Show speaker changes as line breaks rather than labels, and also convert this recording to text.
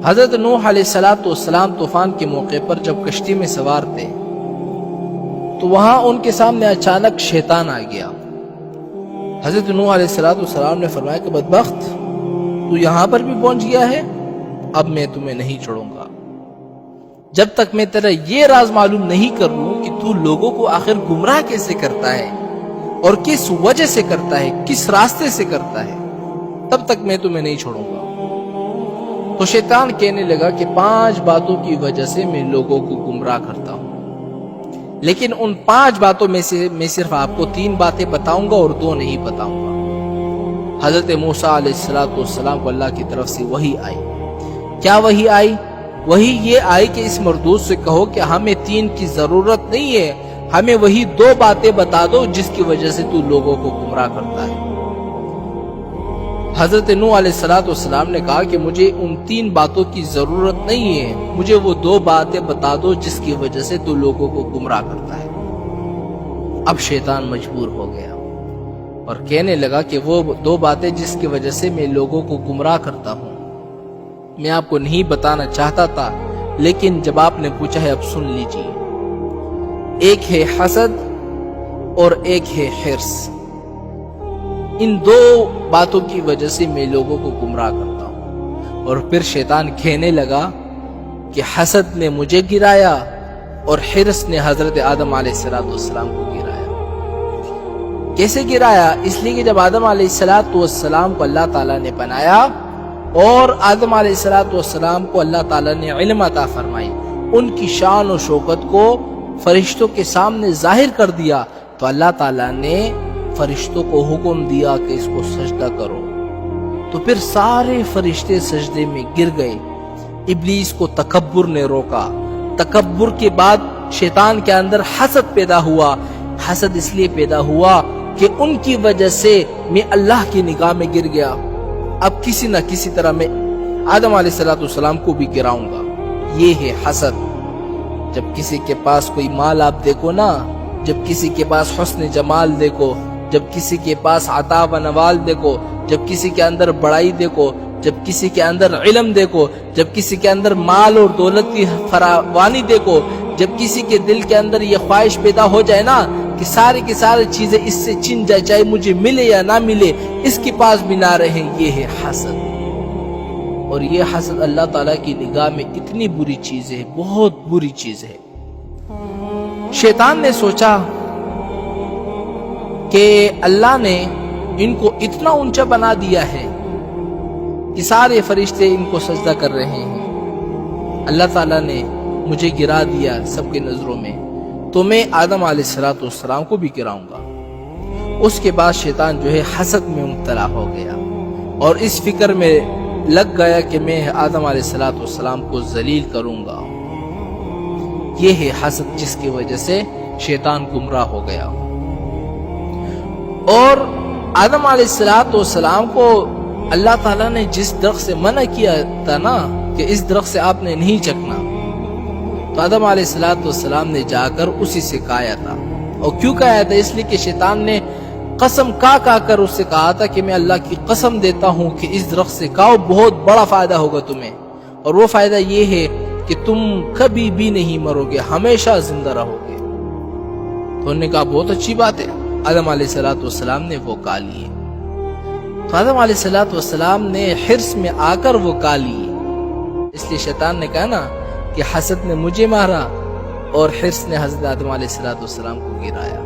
حضرت نوح علیہ السلام طوفان کے موقع پر جب کشتی میں سوار تھے تو وہاں ان کے سامنے اچانک شیطان آ گیا۔ حضرت نوح علیہ السلام نے فرمایا کہ بدبخت، تو یہاں پر بھی پہنچ گیا ہے، اب میں تمہیں نہیں چھوڑوں گا جب تک میں تیرا یہ راز معلوم نہیں کر لوں کہ تو لوگوں کو آخر گمراہ کیسے کرتا ہے اور کس وجہ سے کرتا ہے، کس راستے سے کرتا ہے، تب تک میں تمہیں نہیں چھوڑوں گا۔ تو شیطان کہنے لگا کہ 5 باتوں کی وجہ سے میں لوگوں کو گمراہ کرتا ہوں، لیکن ان 5 باتوں میں سے میں صرف آپ کو 3 باتیں بتاؤں گا اور 2 نہیں بتاؤں گا۔ حضرت موسیٰ علیہ السلام کو اللہ کی طرف سے وحی آئی۔ کیا وحی آئی؟ وحی یہ آئی کہ اس مردود سے کہو کہ ہمیں 3 کی ضرورت نہیں ہے، ہمیں وہی 2 باتیں بتا دو جس کی وجہ سے تو لوگوں کو گمراہ کرتا ہے۔ حضرت نوح علیہ السلام نے کہا کہ مجھے ان 3 باتوں کی ضرورت نہیں ہے، مجھے وہ 2 باتیں بتا دو جس کی وجہ سے تو لوگوں کو گمراہ کرتا ہے۔ اب شیطان مجبور ہو گیا اور کہنے لگا کہ وہ 2 باتیں جس کی وجہ سے میں لوگوں کو گمراہ کرتا ہوں میں آپ کو نہیں بتانا چاہتا تھا، لیکن جب آپ نے پوچھا ہے اب سن لیجیے۔ ایک ہے حسد اور ایک ہے حرص۔ ان 2 باتوں کی وجہ سے میں لوگوں کو گمراہ کرتا ہوں۔ اور پھر شیطان کہنے لگا کہ حسد نے مجھے گرایا اور حرص نے حضرت آدم علیہ السلام کو گرایا۔ کیسے گرایا؟ اس لیے کہ جب آدم علیہ السلام کو اللہ تعالیٰ نے بنایا اور آدم علیہ السلام کو اللہ تعالیٰ نے علم عطا فرمائی، ان کی شان و شوکت کو فرشتوں کے سامنے ظاہر کر دیا، تو اللہ تعالیٰ نے فرشتوں کو حکم دیا کہ اس کو سجدہ کرو، تو پھر سارے فرشتے سجدے میں گر گئے۔ ابلیس کو تکبر نے روکا، تکبر کے بعد شیطان کے اندر حسد پیدا ہوا۔ حسد اس لیے پیدا ہوا کہ ان کی وجہ سے میں اللہ کی نگاہ میں گر گیا، اب کسی نہ کسی طرح میں آدم علیہ السلام کو بھی گراؤں گا۔ یہ ہے حسد۔ جب کسی کے پاس کوئی مال آپ دیکھو نا، جب کسی کے پاس حسن جمال دیکھو، جب کسی کے پاس عطا و نوال دیکھو، جب کسی کے اندر بڑائی دیکھو، جب کسی کے اندر علم دیکھو، جب کسی کے اندر مال اور دولت کی فراوانی دیکھو، جب کسی کے دل کے اندر یہ خواہش پیدا ہو جائے نا کہ ساری کی ساری چیزیں اس سے چھن جائے، چاہے مجھے ملے یا نہ ملے، اس کے پاس بھی نہ رہے، یہ ہے حسد۔ اور یہ حسد اللہ تعالیٰ کی نگاہ میں اتنی بری چیز ہے، بہت بری چیز ہے۔ شیطان نے سوچا کہ اللہ نے ان کو اتنا اونچا بنا دیا ہے کہ سارے فرشتے ان کو سجدہ کر رہے ہیں، اللہ تعالیٰ نے مجھے گرا دیا سب کے نظروں میں، تو میں آدم علیہ السلام کو بھی گراؤں گا۔ اس کے بعد شیطان جو ہے حسد میں مبتلا ہو گیا اور اس فکر میں لگ گیا کہ میں آدم علیہ السلام کو ذلیل کروں گا۔ یہ ہے حسد جس کی وجہ سے شیطان گمراہ ہو گیا۔ اور آدم علیہ السلام کو اللہ تعالیٰ نے جس درخت سے منع کیا تھا نا کہ اس درخت سے آپ نے نہیں چکنا، تو آدم علیہ السلام نے جا کر اسی سے کھایا تھا۔ اور کیوں کھایا تھا؟ اس لیے کہ شیطان نے قسم کھا کر اس سے کہا تھا کہ میں اللہ کی قسم دیتا ہوں کہ اس درخت سے کھاؤ، بہت بڑا فائدہ ہوگا تمہیں، اور وہ فائدہ یہ ہے کہ تم کبھی بھی نہیں مرو گے، ہمیشہ زندہ رہو گے۔ تو انہوں نے کہا بہت اچھی بات ہے۔ آدم علیہ السلام نے وہ کھا لیے۔ تو آدم علیہ السلام نے حرص میں آ کر وہ کھا لیے۔ اس لیے شیطان نے کہا نا کہ حسد نے مجھے مارا اور حرص نے حضرت آدم علیہ السلام کو گرایا۔